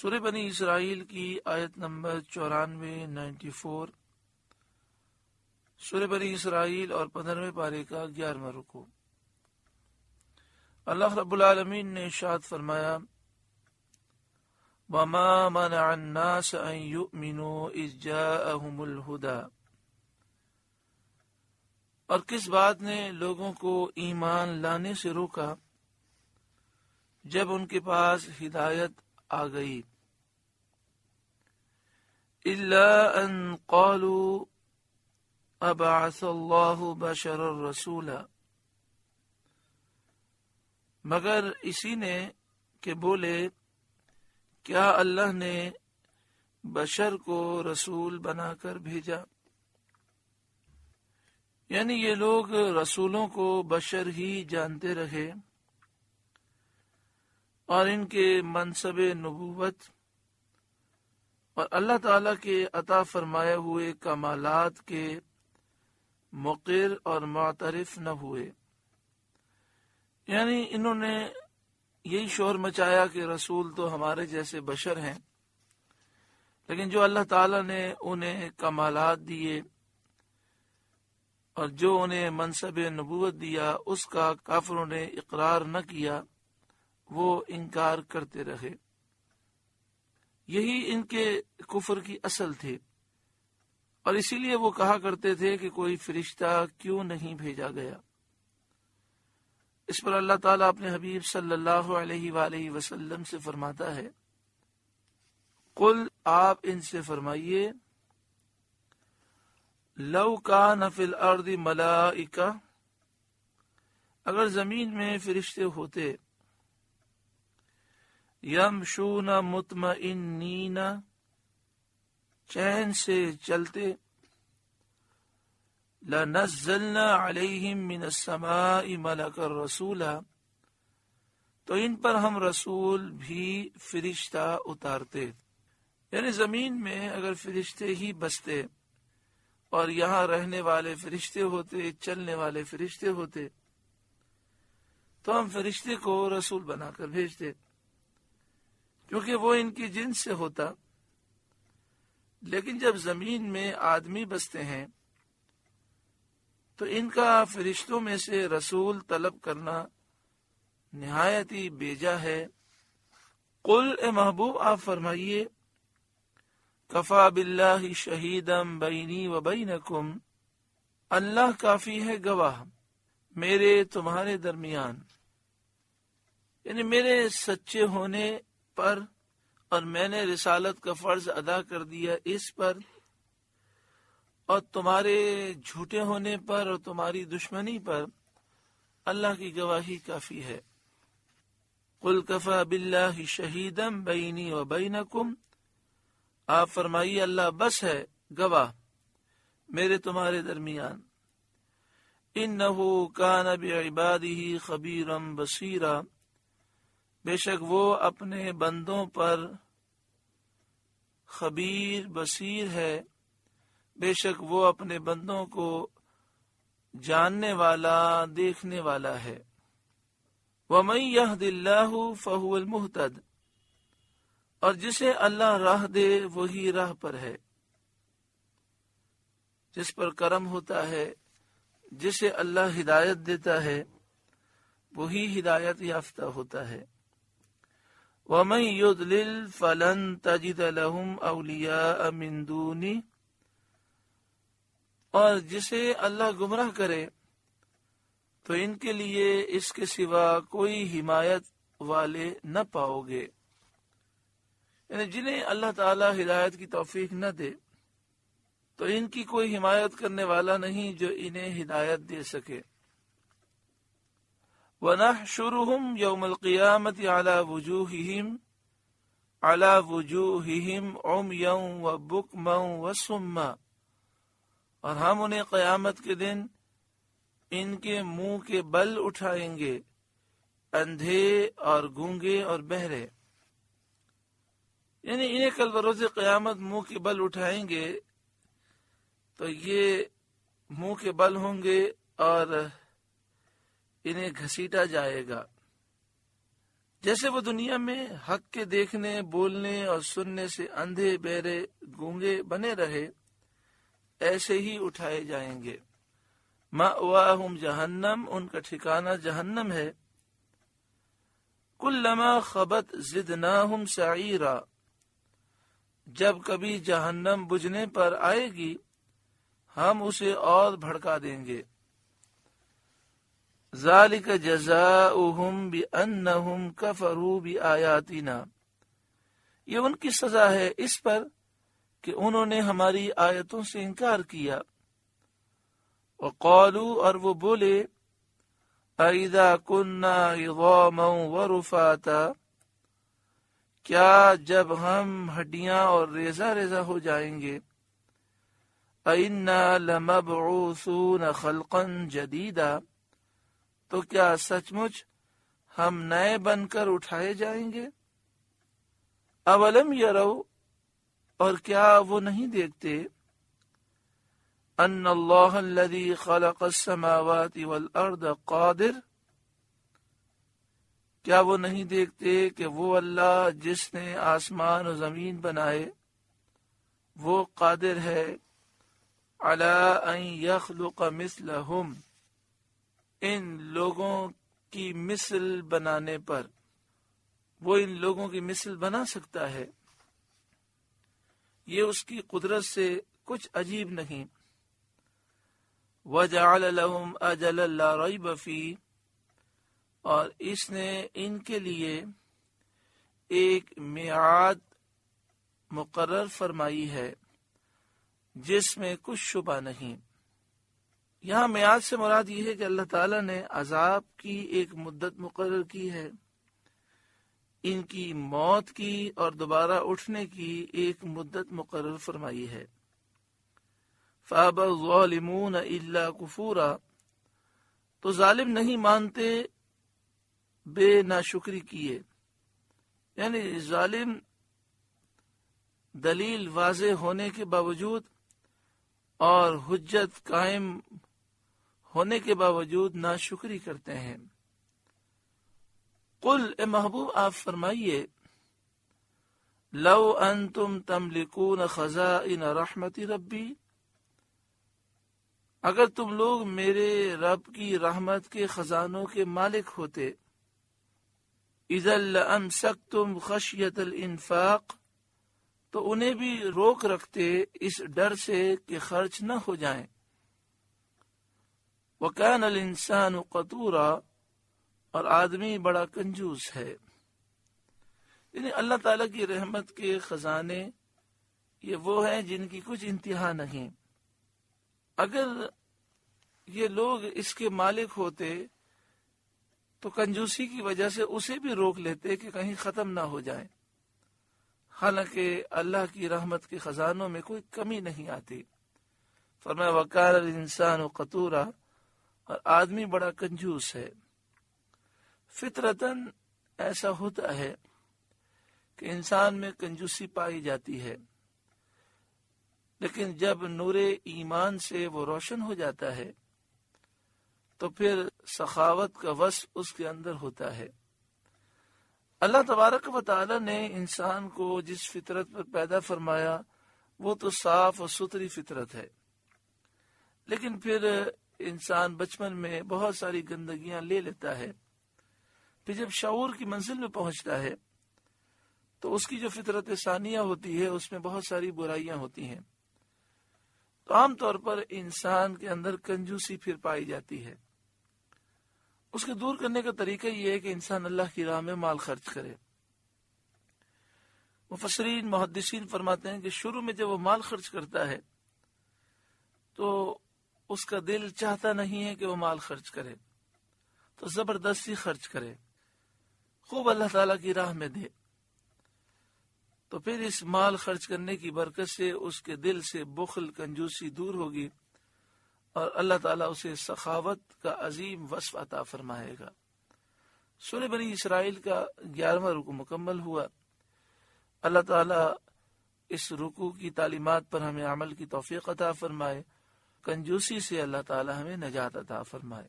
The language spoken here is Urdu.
سورہ بنی اسرائیل کی آیت نمبر 94 سورہ بنی اسرائیل اور 15ویں پارے کا 11واں رکوع۔ اللہ رب العالمین نے ارشاد فرمایا وَمَا مَنَعَ النَّاسَ أَن يُؤْمِنُوا إِذْ جَاءَهُمُ الْهُدَى، اور کس بات نے لوگوں کو ایمان لانے سے روکا جب ان کے پاس ہدایت آ گئی؟ إِلَّا أَن قَالُوا أَبَعَثَ اللَّهُ بَشَرًا رَسُولًا، مگر اسی نے کہ بولے کیا اللہ نے بشر کو رسول بنا کر بھیجا؟ یعنی یہ لوگ رسولوں کو بشر ہی جانتے رہے اور ان کے منصب نبوت اور اللہ تعالی کے عطا فرمائے ہوئے کمالات کے مقر اور معترف نہ ہوئے۔ یعنی انہوں نے یہی شور مچایا کہ رسول تو ہمارے جیسے بشر ہیں، لیکن جو اللہ تعالی نے انہیں کمالات دیے اور جو انہیں منصب نبوت دیا اس کا کافروں نے اقرار نہ کیا، وہ انکار کرتے رہے۔ یہی ان کے کفر کی اصل تھی، اور اسی لیے وہ کہا کرتے تھے کہ کوئی فرشتہ کیوں نہیں بھیجا گیا۔ اس پر اللہ تعالیٰ اپنے حبیب صلی اللہ علیہ وآلہ وسلم سے فرماتا ہے قل، آپ ان سے فرمائیے لو کان فی الارض ملائکہ، اگر زمین میں فرشتے ہوتے یمشون مطمئنین، چین سے چلتے، لنزلنا علیہم من السماء ملکا رسولا، تو ان پر ہم رسول بھی فرشتہ اتارتے۔ یعنی زمین میں اگر فرشتے ہی بستے اور یہاں رہنے والے فرشتے ہوتے، چلنے والے فرشتے ہوتے، تو ہم فرشتے کو رسول بنا کر بھیجتے، کیونکہ وہ ان کی جنس سے ہوتا۔ لیکن جب زمین میں آدمی بستے ہیں تو ان کا فرشتوں میں سے رسول طلب کرنا نہایت ہی بیجا ہے۔ قل، اے محبوب آپ فرمائیے کفا باللہ شہیدم بینی و بینکم، اللہ کافی ہے گواہ میرے تمہارے درمیان، یعنی میرے سچے ہونے پر اور میں نے رسالت کا فرض ادا کر دیا اس پر، اور تمہارے جھوٹے ہونے پر اور تمہاری دشمنی پر اللہ کی گواہی کافی ہے۔ قل کفا باللہ شہیدم بینی و بینکم، آپ فرمائیے اللہ بس ہے گواہ میرے تمہارے درمیان۔ انہ کان بعبادہ خبیرا بصیرا، بے شک وہ اپنے بندوں پر خبیر بصیر ہے، بے شک وہ اپنے بندوں کو جاننے والا دیکھنے والا ہے۔ وَمَن يَهْدِ اللَّهُ فَهُوَ الْمُهْتَدِ، اور جسے اللہ راہ دے وہی راہ پر ہے۔ جس پر کرم ہوتا ہے، جسے اللہ ہدایت دیتا ہے، وہی ہدایت یافتہ ہوتا ہے۔ وَمَن يُضْلِلْ فَلَن تَجِدَ لَهُمْ أَوْلِيَاءَ مِن دُونِهِ، اور جسے اللہ گمراہ کرے تو ان کے لیے اس کے سوا کوئی حمایت والے نہ پاؤ گے۔ یعنی جنہیں اللہ تعالی ہدایت کی توفیق نہ دے تو ان کی کوئی حمایت کرنے والا نہیں جو انہیں ہدایت دے سکے۔ وَنَحْشُرُهُمْ يَوْمَ الْقِيَامَةِ عَلَى وُجُوهِهِمْ عُمْيًا وَبُكْمًا وَصُمًّا، اور ہم انہیں قیامت کے دن ان کے منہ کے بل اٹھائیں گے، اندھے اور گونگے اور بہرے۔ یعنی انہیں کل بروز قیامت منہ کے بل اٹھائیں گے تو یہ منہ کے بل ہوں گے اور انہیں گھسیٹا جائے گا۔ جیسے وہ دنیا میں حق کے دیکھنے، بولنے اور سننے سے اندھے، بہرے، گونگے بنے رہے، ایسے ہی اٹھائے جائیں گے۔ مأواہم جہنم، ان کا ٹھکانہ جہنم ہے۔ کلما خبت زدناہم سعیرا، جب کبھی جہنم بجھنے پر آئے گی ہم اسے اور بھڑکا دیں گے۔ ذالک جزاؤہم بانہم کفروا بآیاتنا، یہ ان کی سزا ہے اس پر کہ انہوں نے ہماری آیتوں سے انکار کیا۔ وقالوا، اور وہ بولے، اذا کنا عظاما ورفاتا، کیا جب ہم ہڈیاں اور ریزہ ریزہ ہو جائیں گے، اِنَّا لَمَبْعُوثُونَ خَلْقًا جَدِيدًا، تو کیا سچ مچ ہم نئے بن کر اٹھائے جائیں گے۔ اولم یروا، اور کیا وہ نہیں دیکھتے، ان اللہ الذی خلق السماوات والارض قادر، کیا وہ نہیں دیکھتے کہ وہ اللہ جس نے آسمان و زمین بنائے وہ قادر ہے، علی ان یخلق مثلہم، ان لوگوں کی مثل بنانے پر، وہ ان لوگوں کی مثل بنا سکتا ہے، یہ اس کی قدرت سے کچھ عجیب نہیں۔ وَجَعَلَ لَهُمْ أَجَلًا لَا رَيْبَ فِيهِ، اور اس نے ان کے لیے ایک میعاد مقرر فرمائی ہے جس میں کچھ شبہ نہیں۔ یہاں میعاد سے مراد یہ ہے کہ اللہ تعالیٰ نے عذاب کی ایک مدت مقرر کی ہے، ان کی موت کی اور دوبارہ اٹھنے کی ایک مدت مقرر فرمائی ہے۔ فَأَبَى الظَّالِمُونَ إِلَّا كُفُورًا، تو ظالم نہیں مانتے بے ناشکری کیے، یعنی ظالم دلیل واضح ہونے کے باوجود اور حجت قائم ہونے کے باوجود ناشکری کرتے ہیں۔ قل، اے محبوب آپ فرمائیے، لو انتم تملکون خزائن رحمت ربی، اگر تم لوگ میرے رب کی رحمت کے خزانوں کے مالک ہوتے، اذا لامسکتم خشیت الانفاق، تو انہیں بھی روک رکھتے اس ڈر سے کہ خرچ نہ ہو جائیں۔ وَكَانَ الْإِنسَانُ قَتُورًا، اور آدمی بڑا کنجوس ہے۔ یعنی اللہ تعالیٰ کی رحمت کے خزانے یہ وہ ہیں جن کی کچھ انتہا نہیں۔ اگر یہ لوگ اس کے مالک ہوتے تو کنجوسی کی وجہ سے اسے بھی روک لیتے کہ کہیں ختم نہ ہو جائیں، حالانکہ اللہ کی رحمت کے خزانوں میں کوئی کمی نہیں آتی۔ فرمایا وَكَانَ الْإِنسَانُ قَتُورًا، اور آدمی بڑا کنجوس ہے۔ فطرتاً ایسا ہوتا ہے کہ انسان میں کنجوسی پائی جاتی ہے، لیکن جب نور ایمان سے وہ روشن ہو جاتا ہے تو پھر سخاوت کا وصف اس کے اندر ہوتا ہے۔ اللہ تبارک و تعالی نے انسان کو جس فطرت پر پیدا فرمایا وہ تو صاف اور ستھری فطرت ہے، لیکن پھر انسان بچپن میں بہت ساری گندگیاں لے لیتا ہے، پھر جب شعور کی منزل میں پہنچتا ہے تو اس کی جو فطرت ثانیہ ہوتی ہے اس میں بہت ساری برائیاں ہوتی ہیں۔ تو عام طور پر انسان کے اندر کنجوسی پھر پائی جاتی ہے۔ اس کے دور کرنے کا طریقہ یہ ہے کہ انسان اللہ کی راہ میں مال خرچ کرے۔ مفسرین محدثین فرماتے ہیں کہ شروع میں جب وہ مال خرچ کرتا ہے تو اس کا دل چاہتا نہیں ہے کہ وہ مال خرچ کرے، تو زبردستی خرچ کرے، خوب اللہ تعالیٰ کی راہ میں دے، تو پھر اس مال خرچ کرنے کی برکت سے اس کے دل سے بخل، کنجوسی دور ہوگی اور اللہ تعالیٰ اسے سخاوت کا عظیم وصف عطا فرمائے گا۔ سورہ بنی اسرائیل کا 11واں رکوع مکمل ہوا۔ اللہ تعالیٰ اس رکوع کی تعلیمات پر ہمیں عمل کی توفیق عطا فرمائے، کنجوسی سے اللہ تعالیٰ ہمیں نجات عطا فرمائے۔